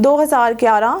2011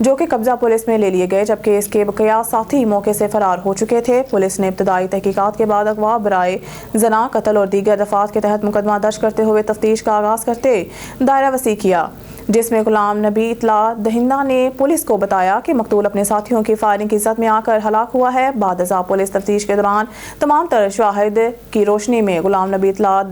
جو کہ قبضہ پولیس میں لے لیے گئے، جبکہ اس کے بقیہ ساتھی موقع سے فرار ہو چکے تھے۔ پولیس نے ابتدائی تحقیقات کے بعد اغوا، برائے زنا، قتل اور دیگر دفعات کے تحت مقدمہ درج کرتے ہوئے تفتیش کا آغاز کرتے دائرہ وسیع کیا، جس میں غلام نبی اطلاع دہندہ نے پولیس کو بتایا کہ مقتول اپنے ساتھیوں کی فائرنگ کی زد میں آ کر ہلاک ہوا ہے۔ بعد ازاں پولیس تفتیش کے دوران تمام تر شواہد کی روشنی میں غلام نبی اطلاع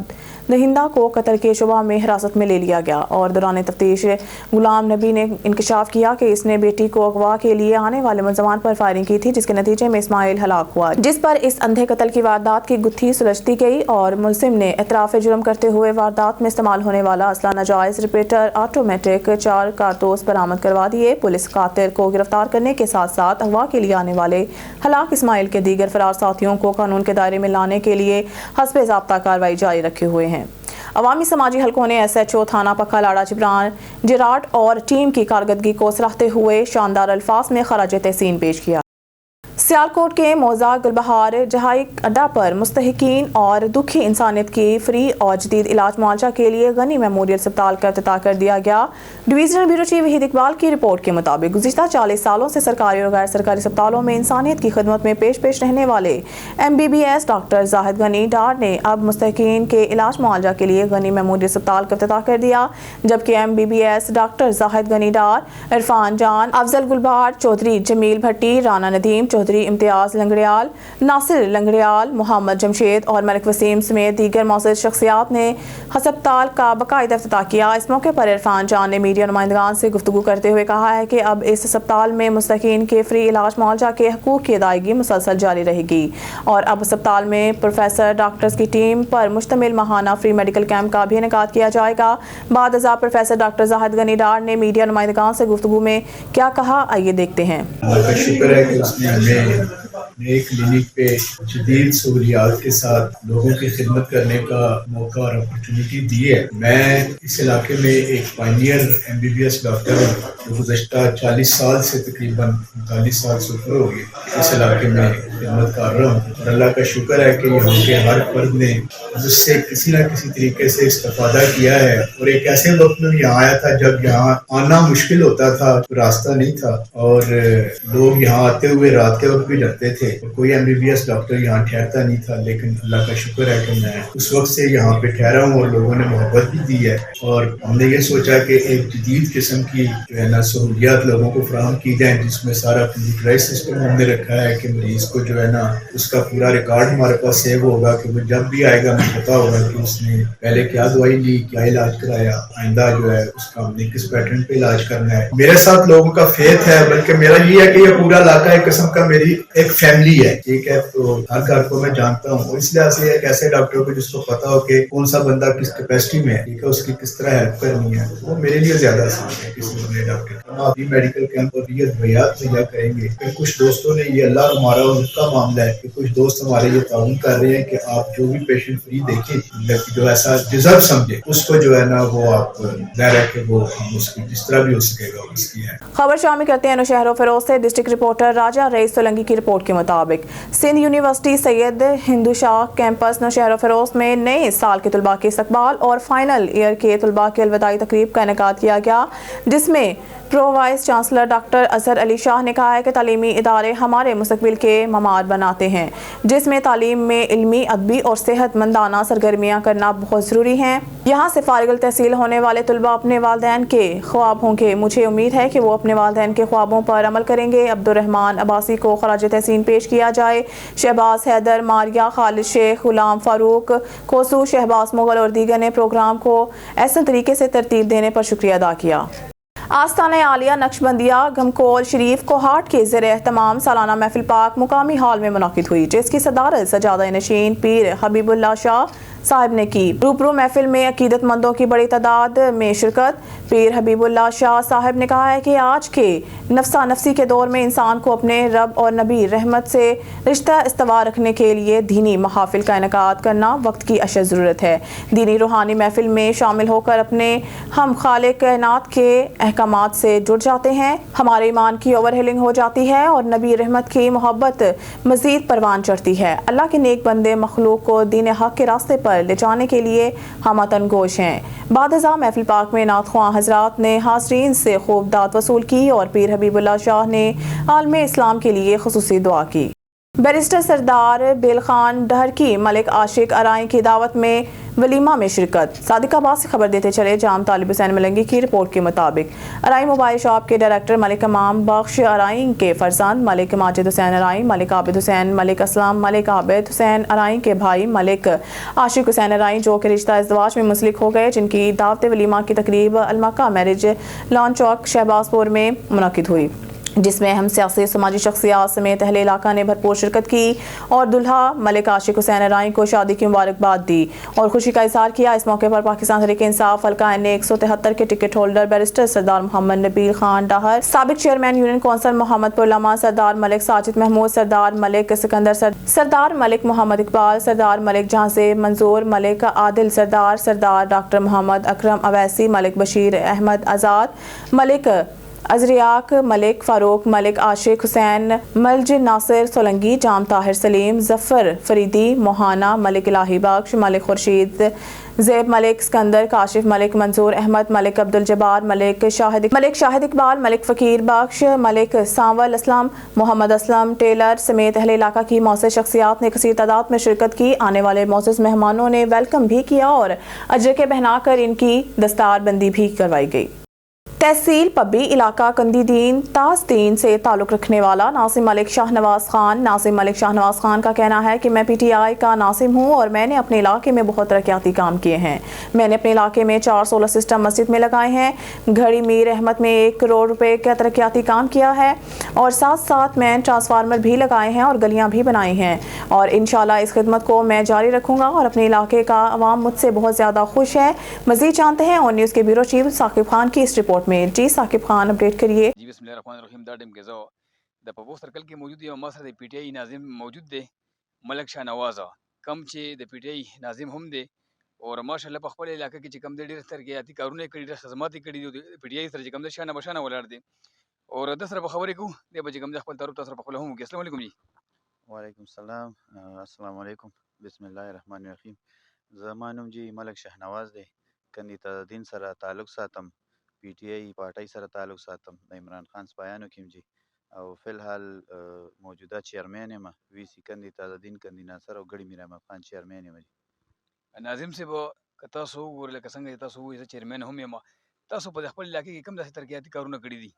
دہندہ کو قتل کے شبہ میں حراست میں لے لیا گیا، اور دوران تفتیش غلام نبی نے انکشاف کیا کہ اس نے بیٹی کو اغوا کے لیے آنے والے ملزمان پر فائرنگ کی تھی، جس کے نتیجے میں اسماعیل ہلاک ہوا، جس پر اس اندھے قتل کی واردات کی گتھی سلجھتی گئی، اور ملزم نے اعتراف جرم کرتے ہوئے واردات میں استعمال ہونے والا اسلحہ ناجائز ریپیٹر آٹومیٹک 4 کارتوس برآمد کروا دیے۔ پولیس قاتل کو گرفتار کرنے کے ساتھ ساتھ اغوا کے لیے آنے والے ہلاک اسماعیل کے دیگر فرار ساتھیوں کو قانون کے دائرے میں لانے کے لیے حسب ضابطہ کارروائی جاری رکھے ہوئے ہیں۔ عوامی سماجی حلقوں نے ایس ایچ او تھانہ پکھا لاڑا جبران جیراٹ اور ٹیم کی کارکردگی کو سراہتے ہوئے شاندار الفاظ میں خراج تحسین پیش کیا۔ سیالکوٹ کے موزہ گلبہار جہائی اڈہ پر مستحقین اور دکھی انسانیت کی فری اور جدید علاج معالجہ کے لیے غنی میموریل اسپتال کا افتتاح کر دیا گیا۔ Divisional bureau chief Waheed Iqbal کی رپورٹ کے مطابق گزشتہ 40 سالوں سے سرکاری اور غیر سرکاری اسپتالوں میں انسانیت کی خدمت میں پیش رہنے والے MBBS ڈاکٹر زاہد غنی ڈار نے اب مستحقین کے علاج معالجہ کے لیے غنی میموریل اسپتال کا افتتاح کر دیا، جبکہ MBBS ڈاکٹر زاہد غنی ڈار، عرفان جان، افضل گلبہار، چودھری جمیل بھٹی، رانا ندیم چودھری، امتیاز لنگڑیال، ناصر لنگڑیال، محمد جمشید اور ملک وسیم سمیت دیگر معزز شخصیات نے ہسپتال کا باقاعدہ افتتاح کیا۔ اس موقع پر عرفان جان نے میڈیا نمائندگان سے گفتگو کرتے ہوئے کہا ہے کہ اب اس ہسپتال میں مستحقین کے فری علاج معالجہ کے حقوق کی ادائیگی مسلسل جاری رہے گی، اور اب ہسپتال میں پروفیسر ڈاکٹرز کی ٹیم پر مشتمل ماہانہ فری میڈیکل کیمپ کا بھی انعقاد کیا جائے گا۔ بعد ازاں پروفیسر ڈاکٹر زاہد غنی ڈار نے میڈیا نمائندگان سے گفتگو میں کیا کہا، آئیے دیکھتے ہیں۔ شکر ہے کہ اس نے ہمیں نئے کلینک پہ جدید سہولیات کے ساتھ لوگوں کی خدمت کرنے کا موقع اور اپرچونٹی دی ہے۔ میں اس علاقے میں ایک پائنیئر MBBS ڈاکٹر ہوں جو گزشتہ 40 سال سے تقریباً 39 سال سے اوپر ہو گئے اس علاقے میں خدمت کر رہا ہوں، اور اللہ کا شکر ہے کہ یہاں کے ہر فرد نے جس سے کسی نہ کسی طریقے سے استفادہ کیا ہے، اور ایک ایسے وقت میں یہاں آیا تھا جب یہاں آنا مشکل ہوتا تھا، راستہ نہیں تھا، اور لوگ یہاں آتے ہوئے رات کے وقت بھی ڈرتے تھے، کوئی MBBS ڈاکٹر یہاں ٹھہرتا نہیں تھا، لیکن اللہ کا شکر ہے کہ میں اس وقت سے یہاں پہ ٹھہرا ہوں، اور لوگوں نے محبت بھی دی ہے، اور ہم نے یہ سوچا کہ ایک جدید قسم کی جو ہے نا سہولیات لوگوں کو فراہم کی جائیں، جس میں سارا کمپیوٹرائز سسٹم ہم نے رکھا ہے کہ مریض کو جو ہے نا اس کا پورا ریکارڈ ہمارے پاس سیو ہوگا کہ وہ جب بھی آئے گا ہمیں پتا ہوگا کہ اس نے پہلے کیا دوائی لی، کیا علاج کرایا، آئندہ جو ہے اس کا ہم نے کس پیٹرن پہ علاج کرنا ہے۔ میرے ساتھ لوگوں کا فیتھ ہے، بلکہ میرا یہ ہے کہ یہ پورا علاقہ ایک قسم کا میری ایک فیملی ہے، ٹھیک ہے، تو ہر گھر کو میں جانتا ہوں، اس لحاظ سے ایک ایسے ڈاکٹر کو جس کو پتا ہو کہ کون سا بندہ کس کیپیسٹی میں ہے، ٹھیک ہے، اس کی کس طرح ہیلپ کرنی ہے، وہ میرے لیے زیادہ آسان ہے کسی نئے ڈاکٹر کا۔ ہم ابھی میڈیکل کیمپ اور یہ ادویات مہیا کریں گے، پھر کچھ دوستوں نے یہ اللہ ہمارا اور ان کا معاملہ ہے کہ کچھ دوست ہمارے یہ تعاون کر رہے ہیں کہ آپ جو بھی پیشنٹ فری دیکھیں، جو ایسا ڈیزرو سمجھے اس کو جو ہے نا وہ آپ ظاہر ہے کہ وہ اس کی جس طرح بھی ہو سکے گا اس کی ہے۔ خبر شامل کرتے ہیں نوشہر و فیروز سے۔ ڈسٹرکٹ رپورٹر راجہ رئیس سولنگی کی رپورٹ کے مطابق سندھ یونیورسٹی سید ہندو شاہ کیمپس نوشہر و فیروز میں نئے سال کے طلباء کے استقبال اور فائنل ایئر کے طلباء کے الوداعی تقریب کا انعقاد کیا گیا، جس میں pro vice chancellor doctor Azhar Ali Shah نے کہا ہے کہ تعلیمی ادارے ہمارے مستقبل کے مماد بناتے ہیں، جس میں تعلیم میں علمی، ادبی اور صحت مندانہ سرگرمیاں کرنا بہت ضروری ہیں۔ یہاں سے فارغ التحصیل ہونے والے طلباء اپنے والدین کے خواب ہوں گے، مجھے امید ہے کہ وہ اپنے والدین کے خوابوں پر عمل کریں گے۔ عبدالرحمان عباسی کو خراج تحسین پیش کیا جائے۔ شہباز حیدر، ماریہ، خالد شیخ، غلام فاروق کوسو، شہباز مغل اور دیگر نے پروگرام کو احسن طریقے سے ترتیب دینے پر شکریہ ادا کیا۔ آستانہ عالیہ نقشبندیہ گھمکول شریف کوہاٹ کے زیر اہتمام سالانہ محفل پاک مقامی ہال میں منعقد ہوئی، جس کی صدارت سجادہ نشین پیر حبیب اللہ شاہ صاحب نے کی۔ روبرو محفل میں عقیدت مندوں کی بڑی تعداد میں شرکت۔ پیر حبیب اللہ شاہ صاحب نے کہا ہے کہ آج کے نفسا نفسی کے دور میں انسان کو اپنے رب اور نبی رحمت سے رشتہ استوار رکھنے کے لیے دینی محافل کا انعقاد کرنا وقت کی اشد ضرورت ہے۔ دینی روحانی محفل میں شامل ہو کر اپنے ہم خالق کائنات کے احکامات سے جڑ جاتے ہیں، ہمارے ایمان کی اوور ہیلنگ ہو جاتی ہے اور نبی رحمت کی محبت مزید پروان چڑھتی ہے۔ اللہ کے نیک بندے مخلوق کو دین حق کے راستے پر پر لے جانے کے لیے ہم وطن گوش ہیں۔ بعد ازاں محفل پاک میں نعت خواں حضرات نے حاضرین سے خوب دعوت وصول کی اور پیر حبیب اللہ شاہ نے عالم اسلام کے لیے خصوصی دعا کی۔ بیرسٹر سردار بیل خان ڈھرکی ملک عاشق ارائیں کی دعوت میں ولیمہ میں شرکت۔ صادق آباد سے خبر دیتے چلے جام طالب حسین ملنگی کی رپورٹ کے مطابق ارائیں موبائل شاپ کے ڈائریکٹر ملک امام بخش ارائیں کے فرزند ملک ماجد حسین ارائیں، ملک عابد حسین، ملک اسلم، ملک عابد حسین ارائیں کے بھائی ملک عاشق حسین ارائیں جو کہ رشتہ ازدواج میں منسلک ہو گئے، جن کی دعوت ولیمہ کی تقریب المکہ میرج لان چوک شہباز پور میں منعقد ہوئی، جس میں اہم سیاسی سماجی شخصیات سمیت اہل علاقہ نے بھرپور شرکت کی اور دلہا ملک عاشق حسین ارائیں کو شادی کی مبارکباد دی اور خوشی کا اظہار کیا۔ اس موقع پر پاکستان تحریک انصاف حلقہ این 173 کے ٹکٹ ہولڈر بیرسٹر سردار محمد نبیل خان ڈاہر، سابق چیئرمین یونین کونسل محمد پرلما، سردار ملک ساجد محمود، سردار ملک سکندر، سردار ملک محمد اقبال، سردار ملک جہاں منظور، ملک عادل سردار ڈاکٹر محمد اکرم اویسی، ملک بشیر احمد آزاد، ملک ازریاق، ملک فاروق، ملک عاشق حسین، ملج ناصر سولنگی، جام طاہر سلیم، ظفر فریدی موہانہ، ملک الہی بخش، ملک خورشید زیب، ملک سکندر کاشف، ملک منظور احمد، ملک عبدالجبار، ملک شاہد اقبال، ملک فقیر بخش، ملک سانول اسلم، محمد اسلم ٹیلر سمیت اہل علاقہ کی معزز شخصیات نے کثیر تعداد میں شرکت کی۔ آنے والے معزز مہمانوں نے ویلکم بھی کیا اور اجرکے پہنا کر ان کی دستار بندی بھی کروائی گئی۔ تحصیل پبی علاقہ کندی دین تاز دین سے تعلق رکھنے والا ناظم ملک شاہ نواز خان کا کہنا ہے کہ میں پی ٹی آئی کا ناظم ہوں اور میں نے اپنے علاقے میں بہت ترقیاتی کام کیے ہیں۔ میں نے اپنے علاقے میں 4 سولر سسٹم مسجد میں لگائے ہیں، گھڑی میر احمد میں 1 کروڑ روپے کا ترقیاتی کام کیا ہے اور ساتھ مین ٹرانسفارمر بھی لگائے ہیں اور گلیاں بھی بنائی ہیں اور انشاءاللہ اس خدمت کو میں جاری رکھوں گا اور اپنے علاقے کا عوام مجھ سے بہت زیادہ خوش ہے۔ مزید جانتے ہیں اون نیوز کے بیورو چیف ثاقب خان کی اس رپورٹ میں۔ جی ثاقب خان اپڈیٹ کریے۔ جی بسم اللہ الرحمن الرحیم۔ دا ٹیم کے زو دا پبو سرکل کے موجود ہے ما سره د پی ٹی آئی ناظم موجود دی ملک شاه نواز کم چې د پی ټ آئی ناظم هم دی او ماشاءالله په خپل علاقې کې چې کم دی ډېر ترقیاتي کارونه کړي، ډېر خدمات کړي دي د پی ټ آئی سره چې کم دی شانه بشانه ولاړ دي او د سره به خبرې کوو دی به چې کم دی خپل طرف سره په خپل هم وکړي۔ السلام علیکم جی۔ وعلیکم السلام، السلام علیکم، بسم الله الرحمن الرحیم۔ زما نوم جی ملک شاه نواز دی، کندي تازدین سره تعلق ساتم، پی ټی آئی پارټۍ سره تعلق ساتم، د عمران خان سپایانو کې جی او فی الحال موجوده چیرمین یم وی سی کندي تازدین، کندي ناصر او ګړی میر احمد خان چیرمین یم جی۔ ناظم صاحب که تاسو وګورئ لکه څنګه چې تاسو وایئ زه چیرمین هم یم، تاسو په خپل علاقې کې کوم داسې ترقیاتي کارونه کړي دي؟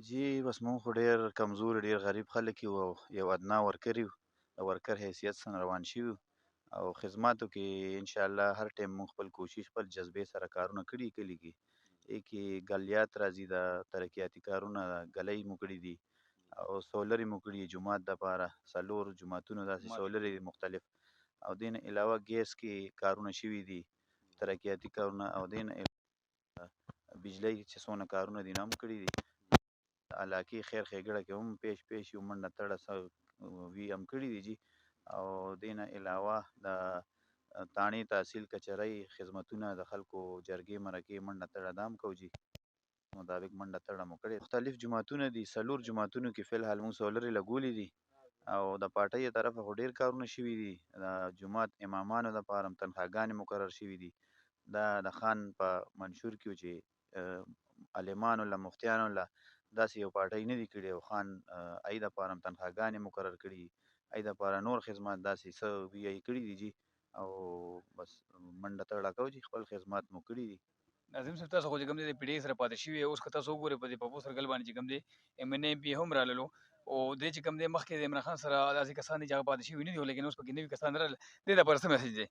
جی بس مونږ خو ډېر کمزور ډېر غریب خلک یو او یو ادنا ورکر یو، د ورکر حیثیت څخه روان شوي او خدماتو کې انشاءالله هر ټایم مونږ خپل کوشش خپل جذبې سره کارونه کړي کلي کې کې ګلیات راځي د ترقیاتي کارونه ګلۍ مو کړي دي او سولرې مو کړي جومات دپاره 4 جوماتونه داسې سولرې مختلف او دین علاوه ګیس کې کارونه شوي دي ترقیاتي کارونه او دین بجلی چې څونه کارونه دي هم کړي دي علاقې خیر ښېګړه کې هم پیش یو منډه تړه وی هم کړي دي جی او دین علاوه د تاڼې تحصیل کچرۍ خدمتونه د خلکو جرګې مرکې منډه تړه دا هم کوو جی مطابق منډه تړه مو کړې مختلف جوماتونه دي 4 جوماتونو کې فی الحال مونږ سولرې لګولي دي او د پارټۍ طرفه خو ډېر کارونه شوي دي د جومات امامانو دپاره هم تنخواګانې مقرر شوي دي دا د خان په منشور کې چې عالمانو له مفتیانو له داسې یو پارټۍ نه دي کړې او خان ای دپاره هم تنخواګانې مقرر کړي ای دپاره نور خدمات داسې څه وی ای کړي دي جی او بس منډه تړه کوو جی خپل خدمات مو کړي دي۔ ناظم صاحب تاسو خو چې کوم دی د پی ډي آی سره پاتې شوي اوس که تاسو وګورئ په دې پپو سرکل باندې چې کوم دی ایم این اے پی هم راللو او دې چې کوم دی مخکې د عمران خان سره داسې کسان دي چې هغه پاتې شوي نه دي لیکن اوس پکې نوي کسان رالل دې دپاره څه میسج دی؟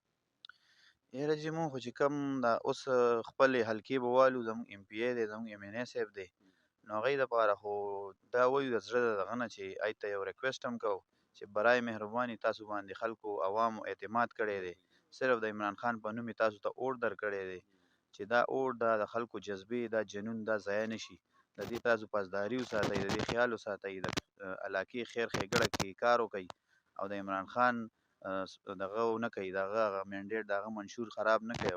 یاره جی مونږ خو چې کوم دا اوس خپلې حلقې به والو زموږ ایم پی ای دی زموږ ایم این ای صاحب دی نو هغوی دپاره خو دا وایو د زړه د دغه نه چې هغوی ته یو ریکویسټ هم کوو چې برای مهرباني تاسو باندې خلکو عوامو اعتماد کړی دی صرف د عمران خان په نوم یې تاسو ته اوټ درکړی دی چې دا اوټ دا د خلکو جذبې دا جنون دا ضایع نه شي د دې تاسو پاسداري وساتئ د دې خیال وساتئ د علاقې خیر ښېګړه کې کار وکئ او د عمران خان دغه ونه کوي د هغه مینډیټ د هغه منشور خراب نه کوي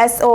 SO